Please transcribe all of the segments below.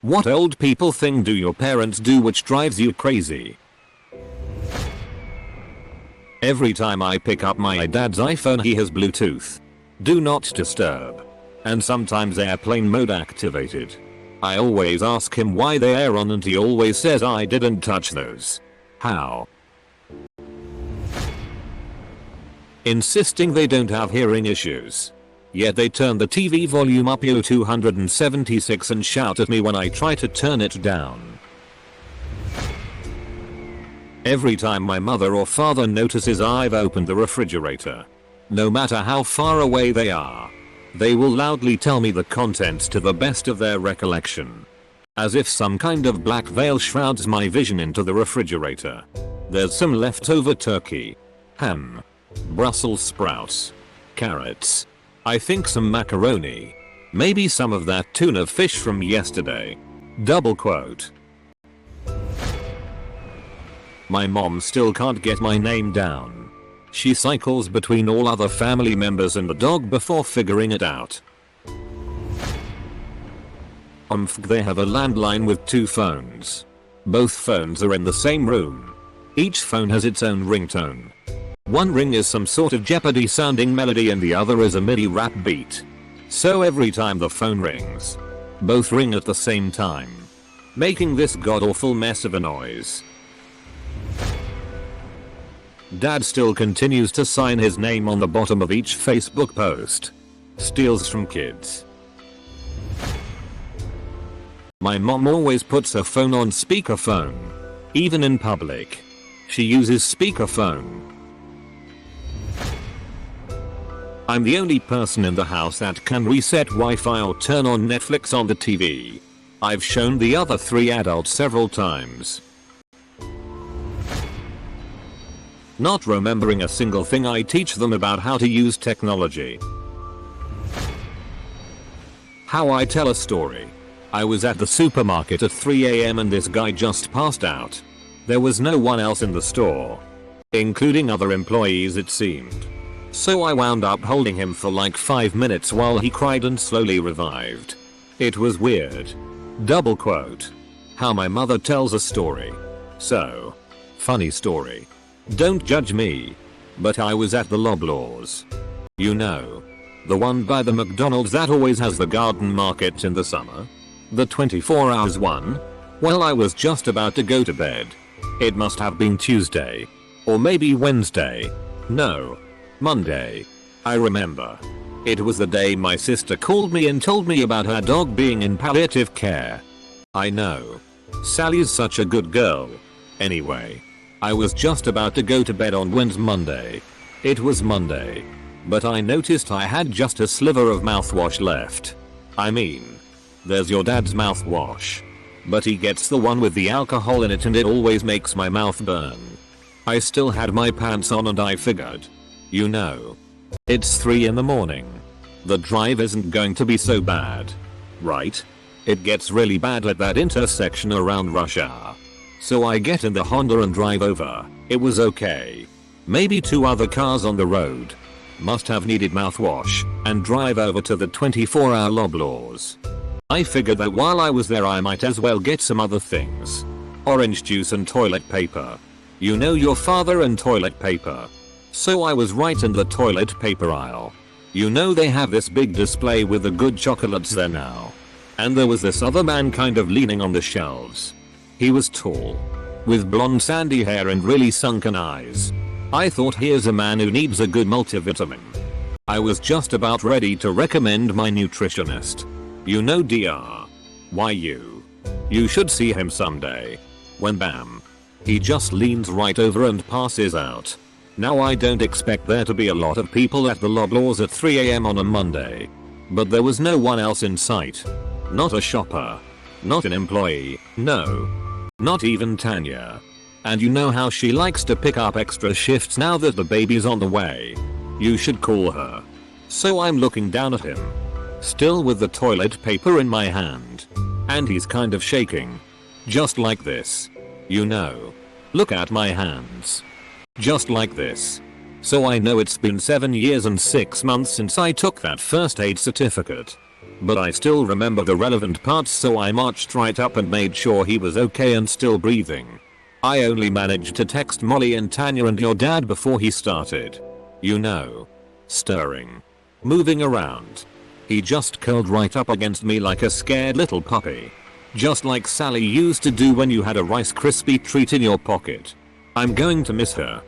What old people thing do your parents do which drives you crazy? Every time I pick up my dad's iPhone he has Bluetooth. Do not disturb. And sometimes airplane mode activated. I always ask him why they are on and he always says I didn't touch those. How? Insisting they don't have hearing issues. Yet they turn the TV volume up to 276 and shout at me when I try to turn it down. Every time my mother or father notices I've opened the refrigerator, no matter how far away they are, they will loudly tell me the contents to the best of their recollection. As if some kind of black veil shrouds my vision into the refrigerator. There's some leftover turkey, ham, Brussels sprouts, carrots, I think some macaroni, maybe some of that tuna fish from yesterday. Double quote. My mom still can't get my name down. She cycles between all other family members and the dog before figuring it out. They have a landline with 2 phones. Both phones are in the same room. Each phone has its own ringtone. One ring is some sort of Jeopardy sounding melody and the other is a MIDI rap beat. So every time the phone rings, both ring at the same time, making this god-awful mess of a noise. Dad still continues to sign his name on the bottom of each Facebook post. Steals from kids. My mom always puts her phone on speakerphone. Even in public. She uses speakerphone. I'm the only person in the house that can reset Wi-Fi or turn on Netflix on the TV. I've shown the other 3 adults several times. Not remembering a single thing I teach them about how to use technology. How I tell a story. I was at the supermarket at 3 AM and this guy just passed out. There was no one else in the store. Including other employees it seemed. So I wound up holding him for like 5 minutes while he cried and slowly revived. It was weird. Double quote. How my mother tells a story. So. Funny story. Don't judge me. But I was at the Loblaws. You know. The one by the McDonald's that always has the garden market in the summer. The 24 hours one. Well, I was just about to go to bed. It must have been Tuesday. Or maybe Wednesday. No. Monday. I remember. It was the day my sister called me and told me about her dog being in palliative care. I know. Sally's such a good girl. Anyway. I was just about to go to bed on Monday. It was Monday. But I noticed I had just a sliver of mouthwash left. I mean. There's your dad's mouthwash. But he gets the one with the alcohol in it and it always makes my mouth burn. I still had my pants on and I figured. You know. It's 3 in the morning. The drive isn't going to be so bad. Right? It gets really bad at that intersection around rush hour. So I get in the Honda and drive over. It was okay. Maybe 2 other cars on the road. Must have needed mouthwash and drive over to the 24-hour Loblaws. I figured that while I was there I might as well get some other things. Orange juice and toilet paper. You know your father and toilet paper. So I was right in the toilet paper aisle. You know they have this big display with the good chocolates there now. And there was this other man kind of leaning on the shelves. He was tall. With blonde sandy hair and really sunken eyes. I thought here's a man who needs a good multivitamin. I was just about ready to recommend my nutritionist. You know Dr. You should see him someday. When bam. He just leans right over and passes out. Now I don't expect there to be a lot of people at the Loblaws at 3 AM on a Monday. But there was no one else in sight. Not a shopper. Not an employee. No. Not even Tanya. And you know how she likes to pick up extra shifts now that the baby's on the way. You should call her. So I'm looking down at him. Still with the toilet paper in my hand. And he's kind of shaking. Just like this. You know. Look at my hands. Just like this. So I know it's been 7 years and 6 months since I took that first aid certificate. But I still remember the relevant parts, so I marched right up and made sure he was okay and still breathing. I only managed to text Molly and Tanya and your dad before he started, you know, stirring, moving around. He just curled right up against me like a scared little puppy. Just like Sally used to do when you had a Rice Krispie treat in your pocket. I'm going to miss her.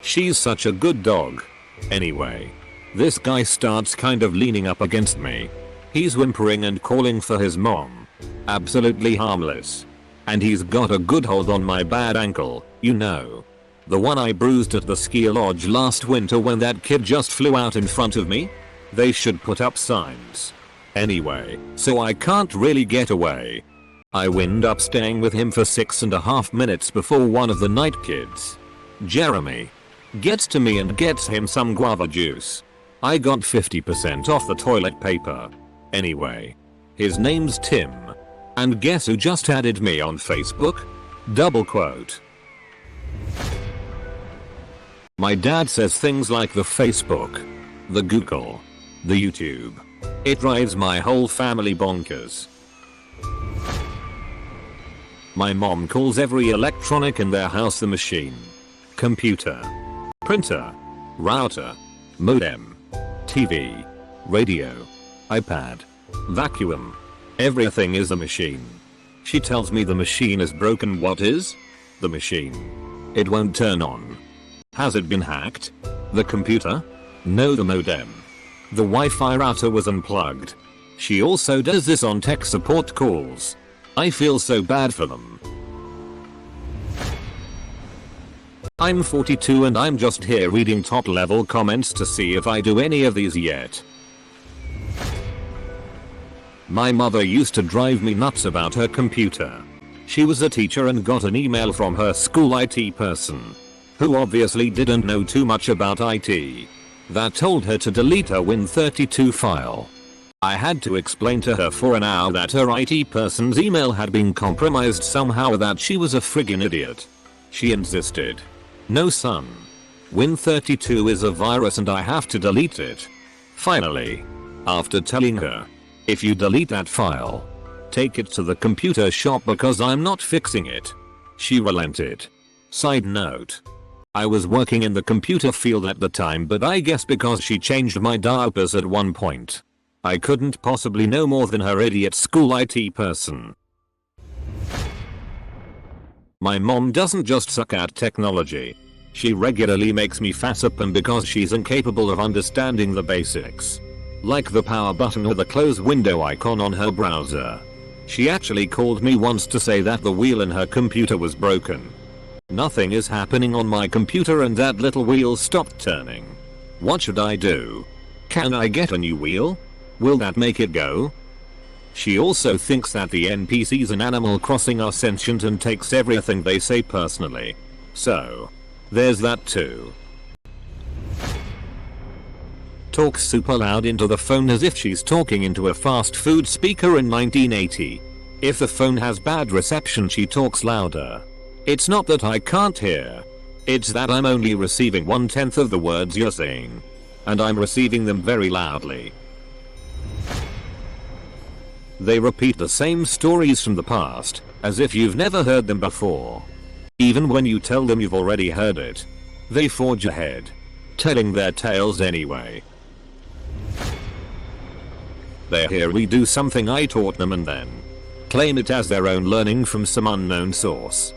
She's such a good dog. Anyway, this guy starts kind of leaning up against me. He's whimpering and calling for his mom. Absolutely harmless. And he's got a good hold on my bad ankle, you know. The one I bruised at the ski lodge last winter when that kid just flew out in front of me. They should put up signs. Anyway, so I can't really get away. I wind up staying with him for 6.5 minutes before one of the night kids, Jeremy, gets to me and gets him some guava juice. I got 50% off the toilet paper. Anyway, his name's Tim. And guess who just added me on Facebook? Double quote. My dad says things like the Facebook, the Google, the YouTube. It drives my whole family bonkers. My mom calls every electronic in their house the machine. Computer, printer, router, modem, TV, radio, iPad, vacuum. Everything is a machine. She tells me the machine is broken. What is? The machine. It won't turn on. Has it been hacked? The computer? No, the modem. The Wi-Fi router was unplugged. She also does this on tech support calls. I feel so bad for them. I'm 42 and I'm just here reading top level comments to see if I do any of these yet. My mother used to drive me nuts about her computer. She was a teacher and got an email from her school IT person, who obviously didn't know too much about IT, that told her to delete her Win32 file. I had to explain to her for an hour that her IT person's email had been compromised somehow, that she was a friggin' idiot. She insisted. No son. Win32 is a virus and I have to delete it. Finally, after telling her, if you delete that file, take it to the computer shop because I'm not fixing it, she relented. Side note. I was working in the computer field at the time, but I guess because she changed my diapers at one point, I couldn't possibly know more than her idiot school IT person. My mom doesn't just suck at technology. She regularly makes me fess up, and because she's incapable of understanding the basics, like the power button or the close window icon on her browser, she actually called me once to say that the wheel in her computer was broken. Nothing is happening on my computer and that little wheel stopped turning. What should I do? Can I get a new wheel? Will that make it go? She also thinks that the NPCs in Animal Crossing are sentient and takes everything they say personally. So, there's that too. Talks super loud into the phone as if she's talking into a fast food speaker in 1980. If the phone has bad reception, she talks louder. It's not that I can't hear. It's that I'm only receiving 1/10 of the words you're saying. And I'm receiving them very loudly. They repeat the same stories from the past, as if you've never heard them before. Even when you tell them you've already heard it, they forge ahead, telling their tales anyway. They hear we do something I taught them and then claim it as their own learning from some unknown source.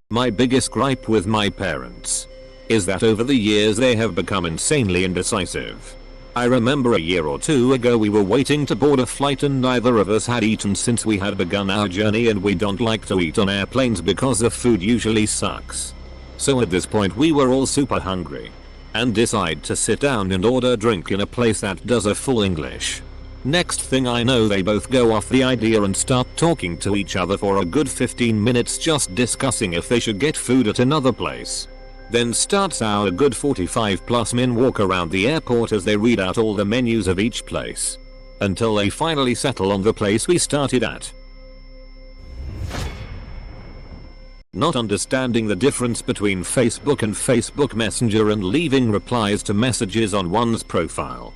My biggest gripe with my parents is that over the years they have become insanely indecisive. I remember a year or two ago we were waiting to board a flight and neither of us had eaten since we had begun our journey, and we don't like to eat on airplanes because the food usually sucks. So at this point we were all super hungry and decide to sit down and order a drink in a place that does a full English. Next thing I know, they both go off the idea and start talking to each other for a good 15 minutes just discussing if they should get food at another place. Then starts our good 45+ min walk around the airport as they read out all the menus of each place, until they finally settle on the place we started at. Not understanding the difference between Facebook and Facebook Messenger and leaving replies to messages on one's profile.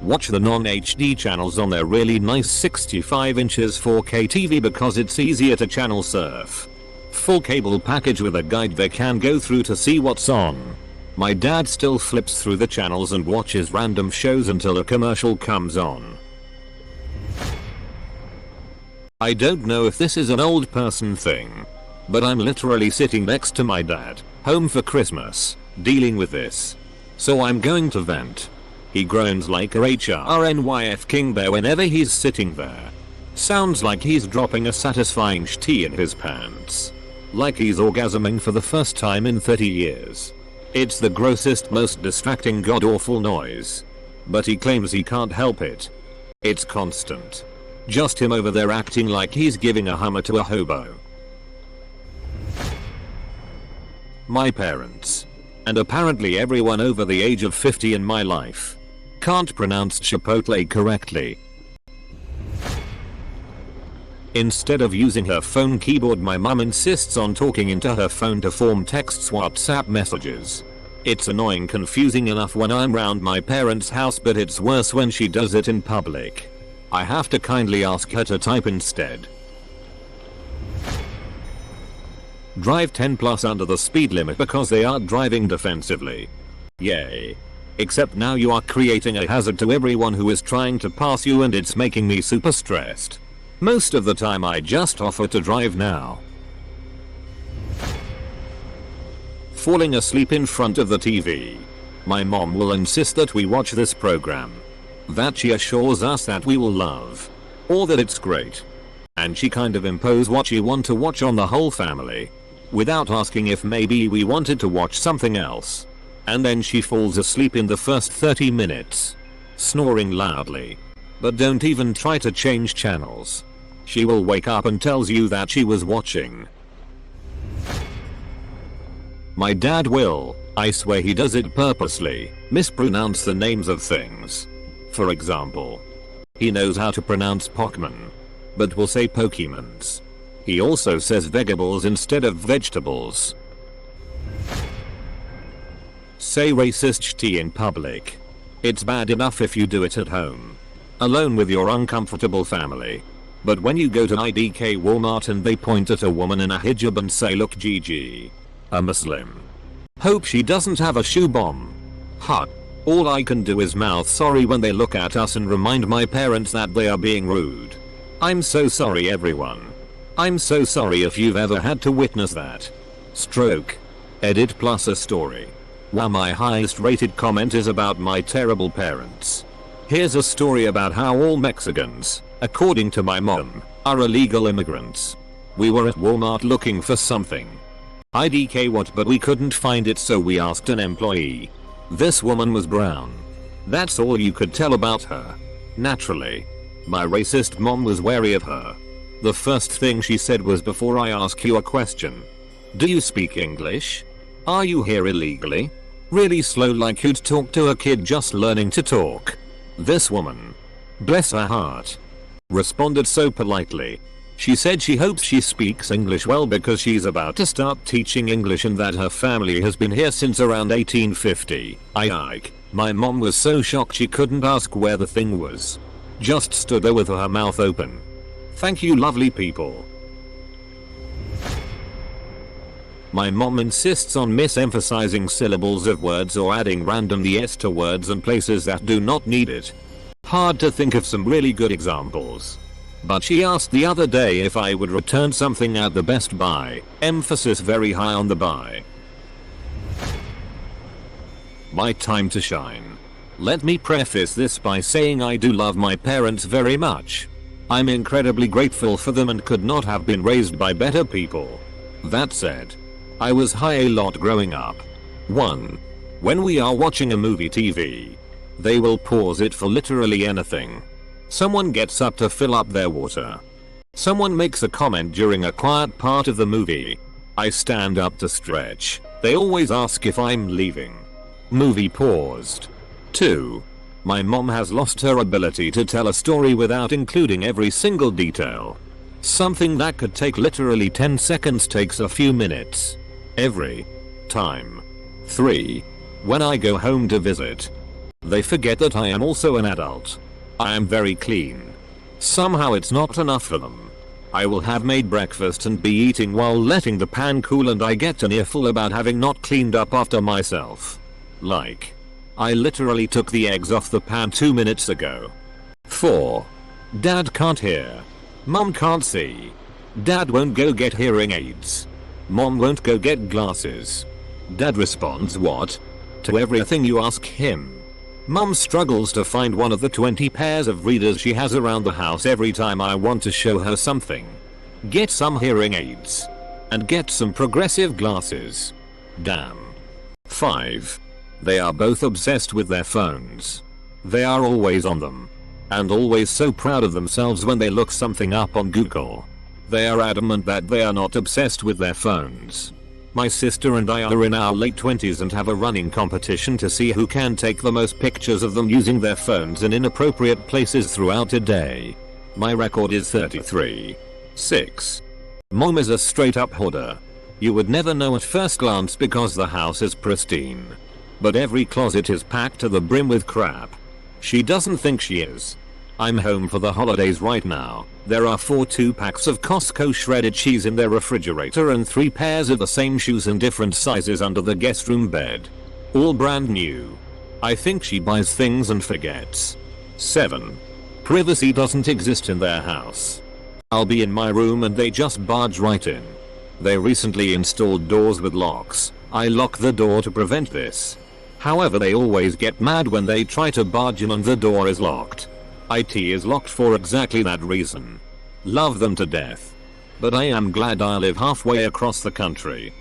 Watch the non-HD channels on their really nice 65 inches 4K TV because it's easier to channel surf. Full cable package with a guide they can go through to see what's on. My dad still flips through the channels and watches random shows until a commercial comes on. I don't know if this is an old person thing, but I'm literally sitting next to my dad, home for Christmas, dealing with this. So I'm going to vent. He groans like a HRNYF king bear whenever he's sitting there. Sounds like he's dropping a satisfying shitty in his pants. Like he's orgasming for the first time in 30 years. It's the grossest, most distracting god-awful noise. But he claims he can't help it. It's constant. Just him over there acting like he's giving a Hummer to a hobo. My parents, and apparently everyone over the age of 50 in my life, can't pronounce Chipotle correctly. Instead of using her phone keyboard, my mum insists on talking into her phone to form texts WhatsApp messages. It's annoying confusing enough when I'm round my parents' house, but it's worse when she does it in public. I have to kindly ask her to type instead. Drive 10 plus under the speed limit because they are driving defensively. Yay. Except now you are creating a hazard to everyone who is trying to pass you and it's making me super stressed. Most of the time I just offer to drive now. Falling asleep in front of the TV. My mom will insist that we watch this program. That she assures us that we will love. Or that it's great. And she kind of imposes what she want to watch on the whole family. Without asking if maybe we wanted to watch something else. And then she falls asleep in the first 30 minutes. Snoring loudly. But don't even try to change channels. She will wake up and tells you that she was watching. My dad will, I swear he does it purposely, mispronounce the names of things. For example, he knows how to pronounce Pokemon, but will say Pokemons. He also says vegetables instead of vegetables. Say racist shit in public. It's bad enough if you do it at home, alone with your uncomfortable family. But when you go to IDK Walmart and they point at a woman in a hijab and say look GG, a Muslim. Hope she doesn't have a shoe bomb. Huh. All I can do is mouth sorry when they look at us and remind my parents that they are being rude. I'm so sorry everyone. I'm so sorry if you've ever had to witness that. Stroke. Edit plus a story. Wow, my highest rated comment is about my terrible parents. Here's a story about how all Mexicans, according to my mom, are illegal immigrants. We were at Walmart looking for something. IDK what, but we couldn't find it, so we asked an employee. This woman was brown. That's all you could tell about her. Naturally, my racist mom was wary of her. The first thing she said was, before I ask you a question, do you speak English? Are you here illegally? Really slow, like you'd talk to a kid just learning to talk. This woman, bless her heart, responded so politely. She said she hopes she speaks English well because she's about to start teaching English and that her family has been here since around 1850. My mom was so shocked she couldn't ask where the thing was. Just stood there with her mouth open. Thank you lovely people. My mom insists on misemphasizing syllables of words or adding random "s" to words and places that do not need it. Hard to think of some really good examples. But she asked the other day if I would return something at the Best Buy, emphasis very high on the buy. My time to shine. Let me preface this by saying I do love my parents very much. I'm incredibly grateful for them and could not have been raised by better people. That said, I was high a lot growing up. 1. When we are watching a movie TV, they will pause it for literally anything. Someone gets up to fill up their water. Someone makes a comment during a quiet part of the movie. I stand up to stretch. They always ask if I'm leaving. Movie paused. 2. My mom has lost her ability to tell a story without including every single detail. Something that could take literally 10 seconds takes a few minutes. Every time. 3. When I go home to visit, They forget that I am also an adult. I am very clean. Somehow it's not enough for them. I will have made breakfast and be eating while letting the pan cool, and I get an earful about having not cleaned up after myself. Like, I literally took the eggs off the pan 2 minutes ago. 4. Dad can't hear. Mom can't see. Dad won't go get hearing aids. Mom won't go get glasses. Dad responds what? To everything you ask him. Mom struggles to find one of the 20 pairs of readers she has around the house every time I want to show her something. Get some hearing aids. And get some progressive glasses. Damn. 5. They are both obsessed with their phones. They are always on them. And always so proud of themselves when they look something up on Google. They are adamant that they are not obsessed with their phones. My sister and I are in our late 20s and have a running competition to see who can take the most pictures of them using their phones in inappropriate places throughout a day. My record is 33. 6. Mom is a straight up hoarder. You would never know at first glance because the house is pristine. But every closet is packed to the brim with crap. She doesn't think she is. I'm home for the holidays right now. There are 4 2-packs of Costco shredded cheese in their refrigerator and 3 pairs of the same shoes in different sizes under the guest room bed. All brand new. I think she buys things and forgets. 7. Privacy doesn't exist in their house. I'll be in my room and they just barge right in. They recently installed doors with locks. I lock the door to prevent this. However, they always get mad when they try to barge in and the door is locked. IT is locked for exactly that reason. Love them to death. But I am glad I live halfway across the country.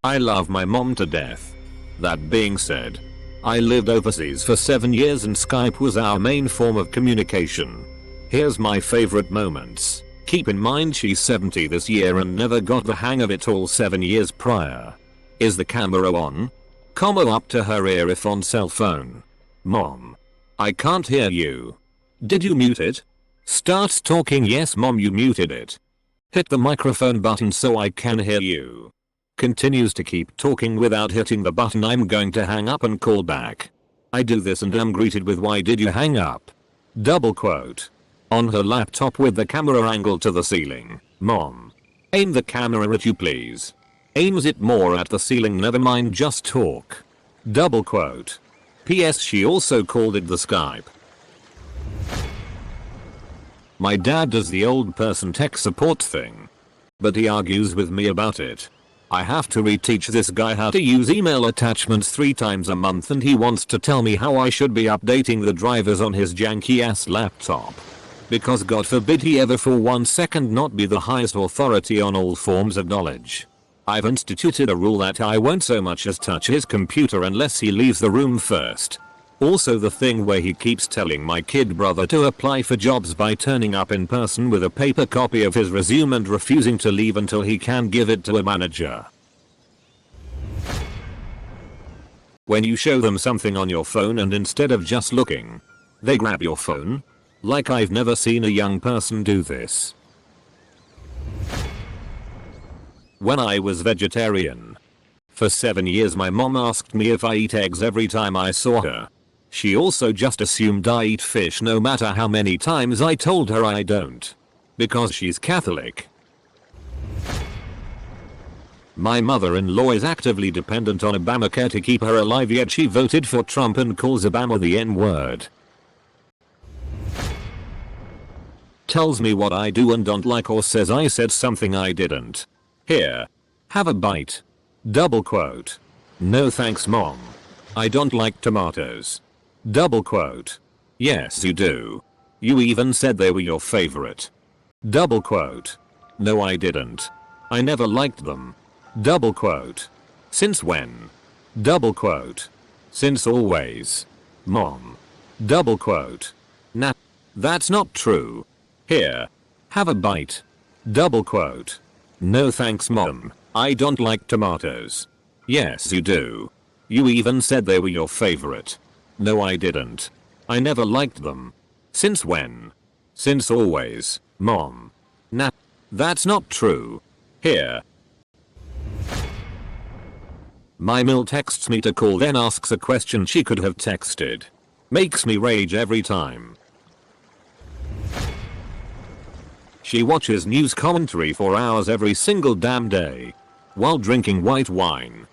I love my mom to death. That being said, I lived overseas for 7 years and Skype was our main form of communication. Here's my favorite moments. Keep in mind she's 70 this year and never got the hang of it all 7 years prior. Is the camera on? Combo up to her ear if on cell phone. Mom. I can't hear you. Did you mute it? Starts talking. Yes mom, you muted it. Hit the microphone button so I can hear you. Continues to keep talking without hitting the button. I'm going to hang up and call back. I do this and am greeted with why did you hang up? Double quote. On her laptop with the camera angled to the ceiling. Mom. Aim the camera at you please. Aims it more at the ceiling, never mind, just talk. Double quote. PS she also called it the Skype. My dad does the old person tech support thing. But he argues with me about it. I have to reteach this guy how to use email attachments 3 times a month and he wants to tell me how I should be updating the drivers on his janky ass laptop. Because God forbid he ever for 1 second not be the highest authority on all forms of knowledge. I've instituted a rule that I won't so much as touch his computer unless he leaves the room first. Also the thing where he keeps telling my kid brother to apply for jobs by turning up in person with a paper copy of his resume and refusing to leave until he can give it to a manager. When you show them something on your phone and instead of just looking, they grab your phone? Like I've never seen a young person do this. When I was vegetarian. For 7 years my mom asked me if I eat eggs every time I saw her. She also just assumed I eat fish no matter how many times I told her I don't. Because she's Catholic. My mother-in-law is actively dependent on Obamacare to keep her alive, yet she voted for Trump and calls Obama the N-word. Tells me what I do and don't like or says I said something I didn't. Here. Have a bite. Double quote. No thanks mom. I don't like tomatoes. Double quote. Yes you do. You even said they were your favorite. Double quote. No I didn't. I never liked them. Double quote. Since when? Double quote. Since always. Mom. Double quote. Nah. That's not true. Here. Have a bite. Double quote. No thanks mom. I don't like tomatoes. Yes you do. You even said they were your favorite. No I didn't. I never liked them. Since when? Since always. Mom. Nah. That's not true. Here. My Mill texts me to call, then asks a question she could have texted. Makes me rage every time. She watches news commentary for hours every single damn day, while drinking white wine,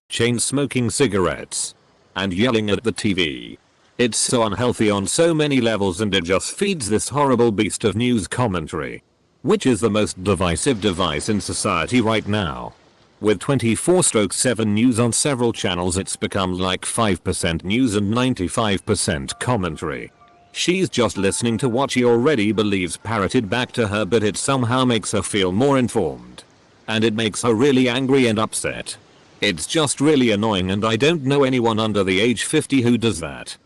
chain smoking cigarettes, and yelling at the TV. It's so unhealthy on so many levels, and it just feeds this horrible beast of news commentary, which is the most divisive device in society right now. With 24/7 news on several channels, it's become like 5% news and 95% commentary. She's just listening to what she already believes parroted back to her, but it somehow makes her feel more informed. And it makes her really angry and upset. It's just really annoying, and I don't know anyone under the age 50 who does that.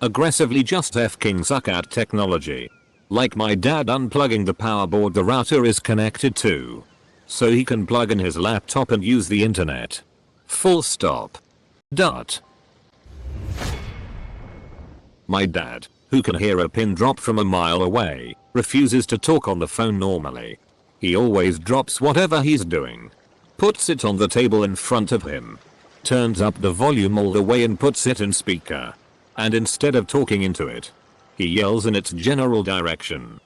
Aggressively just f***ing suck at technology. Like my dad unplugging the power board the router is connected to, so he can plug in his laptop and use the internet. Full stop. Dot. My dad, who can hear a pin drop from a mile away, refuses to talk on the phone normally. He always drops whatever he's doing, puts it on the table in front of him, turns up the volume all the way and puts it in speaker, and instead of talking into it, he yells in its general direction.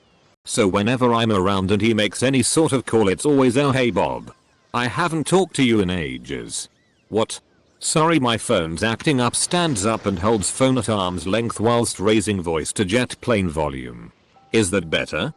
So whenever I'm around and he makes any sort of call, it's always, "Oh hey Bob, I haven't talked to you in ages." What? Sorry, my phone's acting up. Stands up and holds phone at arm's length whilst raising voice to jet plane volume. Is that better?